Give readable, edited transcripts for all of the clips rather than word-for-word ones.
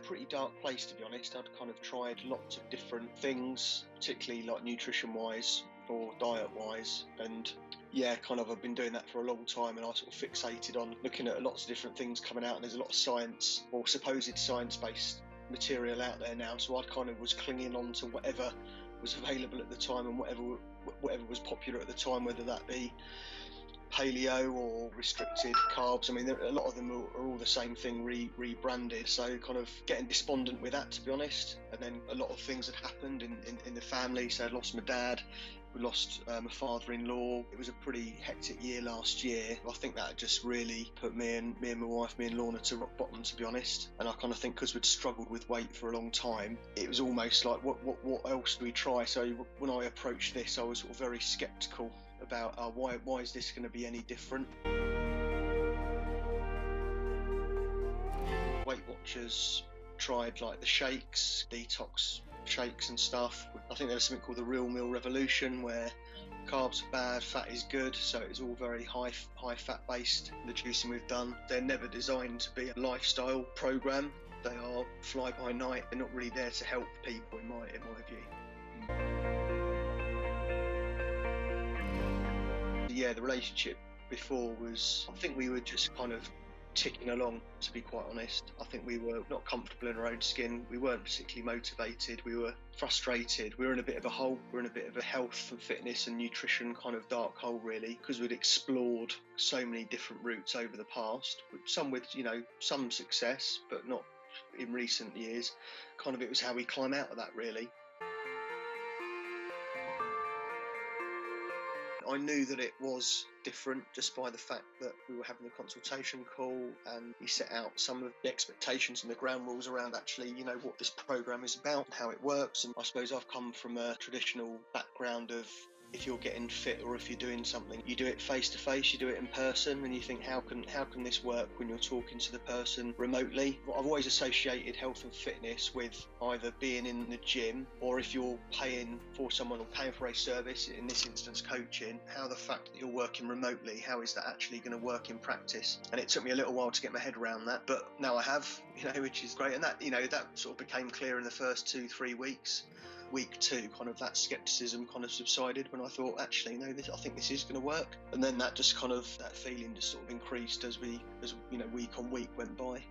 pretty dark place, to be honest. I'd kind of tried lots of different things, particularly like nutrition-wise or diet-wise, and I've been doing that for a long time, and I sort of fixated on looking at lots of different things coming out, and there's a lot of science or supposed science-based material out there now, so I kind of was clinging on to whatever was available at the time and whatever was popular at the time, whether that be paleo or restricted carbs. I mean, a lot of them are all the same thing rebranded, so kind of getting despondent with that, to be honest. And then a lot of things had happened in the family. So I lost my dad, we lost my father-in-law. It was a pretty hectic year last year. I think that just really put me and my wife, me and Lorna, to rock bottom, to be honest. And I kind of think because we'd struggled with weight for a long time, it was almost like what else do we try? So when I approached this, I was sort of very sceptical about why is this going to be any different. Weight Watchers tried like the shakes, detox shakes and stuff. I think there was something called the Real Meal Revolution, where carbs are bad, fat is good, so it's all very high fat based, the juicing we've done. They're never designed to be a lifestyle program. They are fly by night. They're not really there to help people, in my view. Yeah, the relationship before was, I think we were just kind of ticking along, to be quite honest. I think we were not comfortable in our own skin. We weren't particularly motivated. We were frustrated. We were in a bit of a hole. We were in a bit of a health and fitness and nutrition kind of dark hole, really, because we'd explored so many different routes over the past, some with, some success, but not in recent years. Kind of it was how we climb out of that, really. I knew that it was different just by the fact that we were having a consultation call, and he set out some of the expectations and the ground rules around actually, what this program is about and how it works. And I suppose I've come from a traditional background of, if you're getting fit or if you're doing something, you do it face to face, you do it in person, and you think, how can this work when you're talking to the person remotely? I've always associated health and fitness with either being in the gym, or if you're paying for someone or paying for a service, in this instance coaching, how the fact that you're working remotely, how is that actually going to work in practice? And it took me a little while to get my head around that, but now I have, which is great. And that, that sort of became clear in the first 2-3 weeks. Week 2, kind of that skepticism kind of subsided when I thought, actually, no, I think this is going to work. And then that just kind of, that feeling just sort of increased as week on week went by.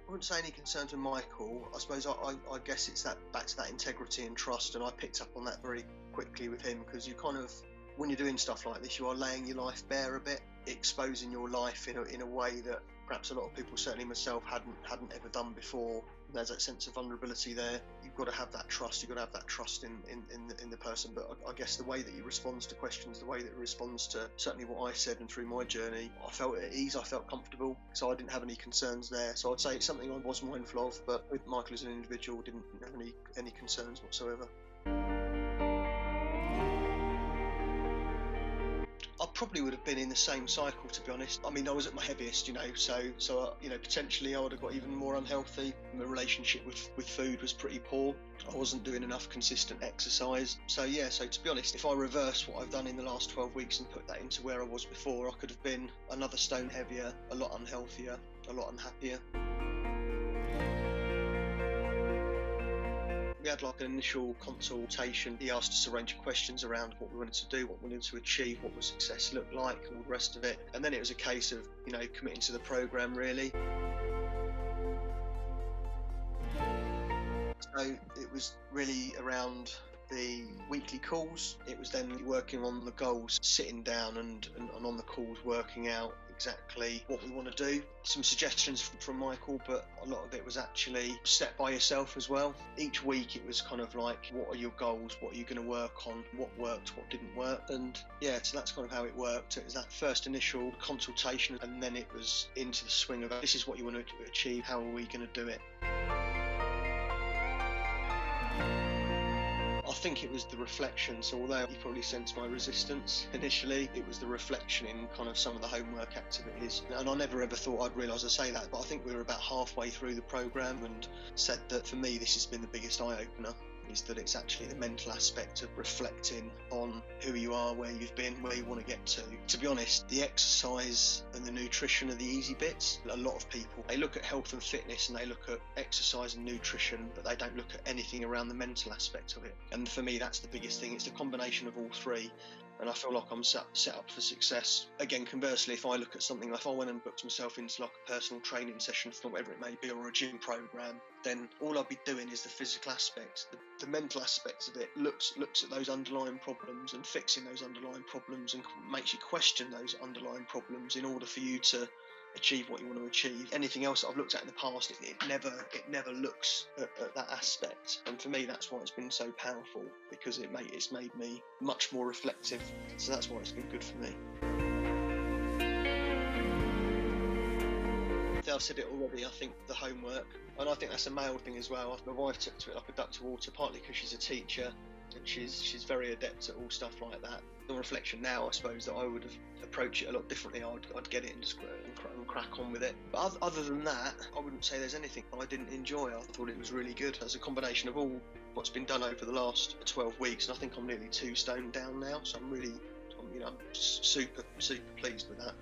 I wouldn't say any concerns with Michael. I suppose I guess it's back to that integrity and trust, and I picked up on that very quickly with him, because you kind of, when you're doing stuff like this, you are laying your life bare a bit, exposing your life in a way that perhaps a lot of people, certainly myself, hadn't ever done before. There's that sense of vulnerability there. You've got to have that trust. You've got to have that trust in the person. But I guess the way that he responds to questions, the way that he responds to certainly what I said and through my journey, I felt at ease. I felt comfortable. So I didn't have any concerns there. So I'd say it's something I was mindful of, but with Michael as an individual, didn't have any concerns whatsoever. I probably would have been in the same cycle, to be honest. I mean, I was at my heaviest, so potentially I would have got even more unhealthy. My relationship with food was pretty poor. I wasn't doing enough consistent exercise. So to be honest, if I reverse what I've done in the last 12 weeks and put that into where I was before, I could have been another stone heavier, a lot unhealthier, a lot unhappier. We had like an initial consultation. He asked us a range of questions around what we wanted to do, what we wanted to achieve, what would success look like, and all the rest of it. And then it was a case of, committing to the program, really. So it was really around the weekly calls. It was then working on the goals, sitting down and on the calls working out exactly what we want to do. Some suggestions from Michael, but a lot of it was actually set by yourself as well. Each week it was kind of like, what are your goals? What are you going to work on? What worked? What didn't work? And so that's kind of how it worked. It was that first initial consultation, and then it was into the swing of, this is what you want to achieve. How are we going to do it? I think it was the reflection. So although you probably sensed my resistance initially, it was the reflection in kind of some of the homework activities. And I never ever thought I'd realise I say that, but I think we were about halfway through the programme and said that for me this has been the biggest eye-opener. is that it's actually the mental aspect of reflecting on who you are, where you've been, where you want to get to. To be honest, the exercise and the nutrition are the easy bits. A lot of people, they look at health and fitness and they look at exercise and nutrition, but they don't look at anything around the mental aspect of it. And for me, that's the biggest thing. It's the combination of all three. And I feel like I'm set up for success. Again, conversely, if I look at something, if I went and booked myself into like a personal training session for whatever it may be, or a gym program, then all I'd be doing is the physical aspect. The mental aspects of it looks at those underlying problems and fixing those underlying problems, and makes you question those underlying problems in order for you to achieve what you want to achieve. Anything else that I've looked at in the past, it never looks at that aspect. And for me, that's why it's been so powerful, because it's made me much more reflective. So that's why it's been good for me. I've said it already, I think the homework, and I think that's a male thing as well. My wife took to it like a duck to water, partly because she's a teacher and she's very adept at all stuff like that. On reflection now, I suppose that I would have approached it a lot differently. I'd get it and just crack on with it. But other than that, I wouldn't say there's anything I didn't enjoy. I thought it was really good. As a combination of all what's been done over the last 12 weeks, and I think I'm nearly 2 stone down now, so I'm super pleased with that.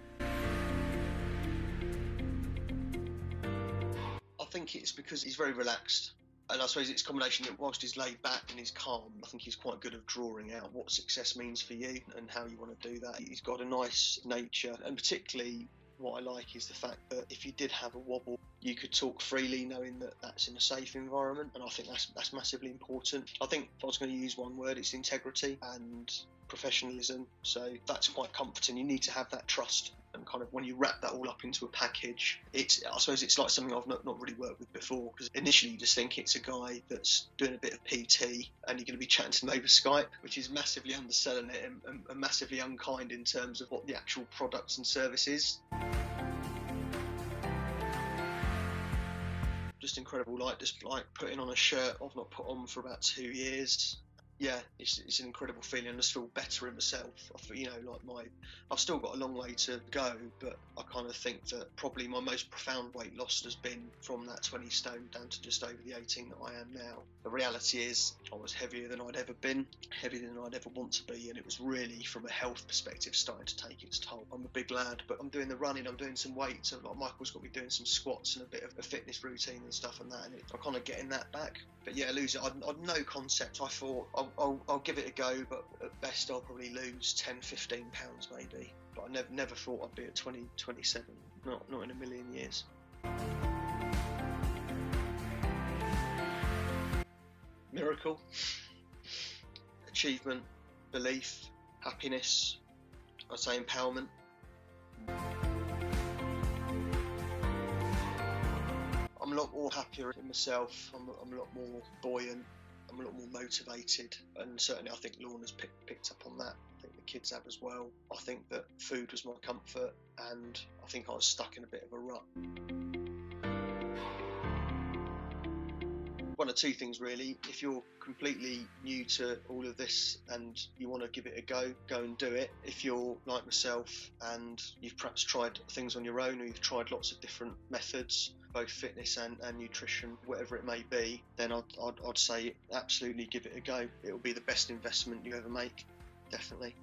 I think it's because he's very relaxed, and I suppose it's a combination that whilst he's laid back and he's calm, I think he's quite good at drawing out what success means for you and how you want to do that. He's got a nice nature, and particularly what I like is the fact that if you did have a wobble, you could talk freely knowing that that's in a safe environment, and I think that's massively important. I think if I was going to use one word, it's integrity and professionalism, so that's quite comforting. You need to have that trust, and kind of when you wrap that all up into a package, I suppose it's like something I've not really worked with before, because initially you just think it's a guy that's doing a bit of PT and you're going to be chatting to him over Skype, which is massively underselling it and massively unkind in terms of what the actual products and service is. Just incredible, just putting on a shirt I've not put on for about 2 years. Yeah, it's an incredible feeling. I just feel better in myself. I feel, I've still got a long way to go, but I kind of think that probably my most profound weight loss has been from that 20 stone down to just over the 18 that I am now. The reality is I was heavier than I'd ever been, heavier than I'd ever want to be, and it was really, from a health perspective, starting to take its toll. I'm a big lad, but I'm doing the running, I'm doing some weights, and Michael's got me doing some squats and a bit of a fitness routine and stuff and that, and I'm kind of getting that back. But yeah, losing, I'd no concept. I thought I'll give it a go, but at best I'll probably lose 10, 15 pounds maybe. But I never thought I'd be at 20, 27, not in a million years. Miracle, achievement, belief, happiness, I'd say empowerment. I'm a lot more happier in myself, I'm a lot more buoyant, I'm a lot more motivated, and certainly I think Lorna's picked up on that. I think the kids have as well. I think that food was my comfort, and I think I was stuck in a bit of a rut. One of two things really. If you're completely new to all of this and you want to give it a go and do it. If you're like myself and you've perhaps tried things on your own, or you've tried lots of different methods, both fitness and nutrition, whatever it may be, then I'd say absolutely give it a go. It'll be the best investment you ever make, definitely.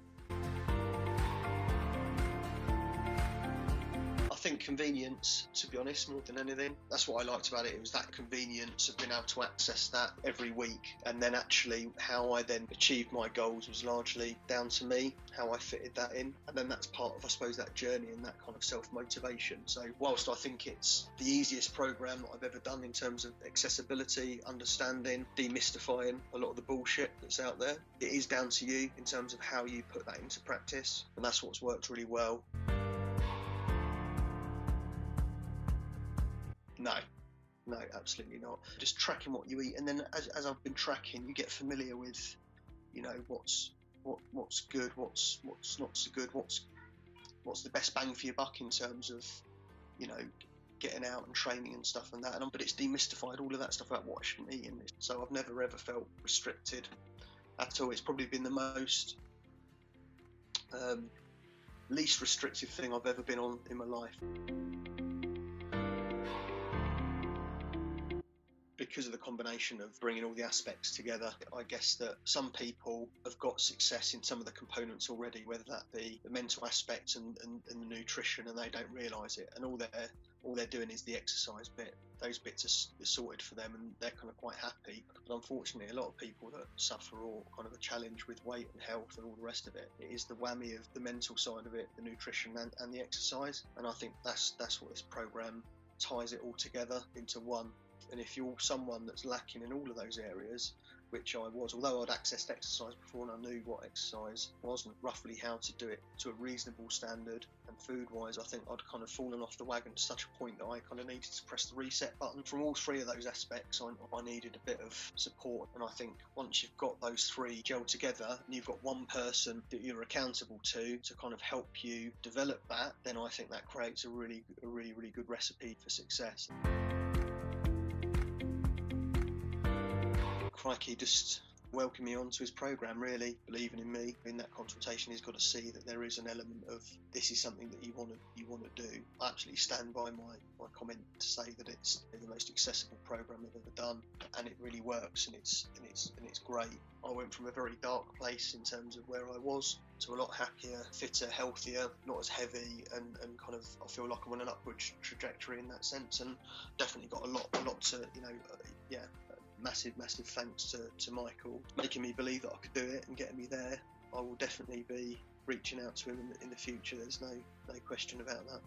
I think convenience, to be honest, more than anything. That's what I liked about it. It was that convenience of being able to access that every week, and then actually how I then achieved my goals was largely down to me, how I fitted that in, and then that's part of, I suppose, that journey and that kind of self-motivation. So whilst I think it's the easiest program that I've ever done in terms of accessibility, understanding, demystifying a lot of the bullshit that's out there, it is down to you in terms of how you put that into practice, and that's what's worked really well. No, absolutely not. Just tracking what you eat, and then as I've been tracking, you get familiar with, what's good, what's not so good, what's the best bang for your buck in terms of, getting out and training and stuff and that. But it's demystified all of that stuff about what I shouldn't eat, so I've never ever felt restricted at all. It's probably been the most least restrictive thing I've ever been on in my life. because of the combination of bringing all the aspects together, I guess that some people have got success in some of the components already, whether that be the mental aspect and the nutrition, and they don't realise it, and all they're doing is the exercise bit. Those bits are sorted for them, and they're kind of quite happy. But unfortunately, a lot of people that suffer or kind of a challenge with weight and health and all the rest of it, it is the whammy of the mental side of it, the nutrition and the exercise. And I think that's what this program ties it all together into one. And if you're someone that's lacking in all of those areas, which I was, although I'd accessed exercise before and I knew what exercise was and roughly how to do it to a reasonable standard, and food-wise, I think I'd kind of fallen off the wagon to such a point that I kind of needed to press the reset button. From all three of those aspects, I needed a bit of support, and I think once you've got those three gelled together and you've got one person that you're accountable to kind of help you develop that, then I think that creates a really good recipe for success. Crikey, just welcome me onto his program, really believing in me. In that consultation, he's got to see that there is an element of this is something that you want to do. I absolutely stand by my comment to say that it's the most accessible program I've ever done, and it really works, and it's great. I went from a very dark place in terms of where I was to a lot happier, fitter, healthier, not as heavy, and kind of I feel like I'm on an upward trajectory in that sense, and definitely got a lot to massive thanks to Michael, making me believe that I could do it and getting me there. I will definitely be reaching out to him in the future. There's no question about that.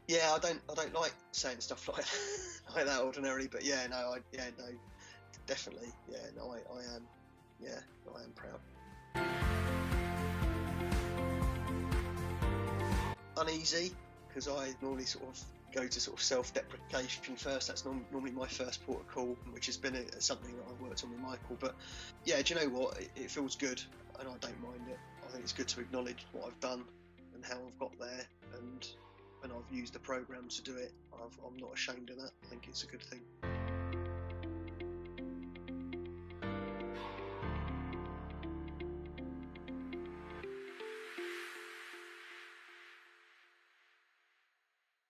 Yeah, I don't like saying stuff like that ordinarily, but definitely. I am proud. Uneasy, because I normally sort of go to sort of self-deprecation first. That's normally my first port of call, which has been something that I've worked on with Michael. But yeah, do you know what? It feels good, and I don't mind it. I think it's good to acknowledge what I've done and how I've got there, and when I've used the program to do it, I'm not ashamed of that. I think it's a good thing.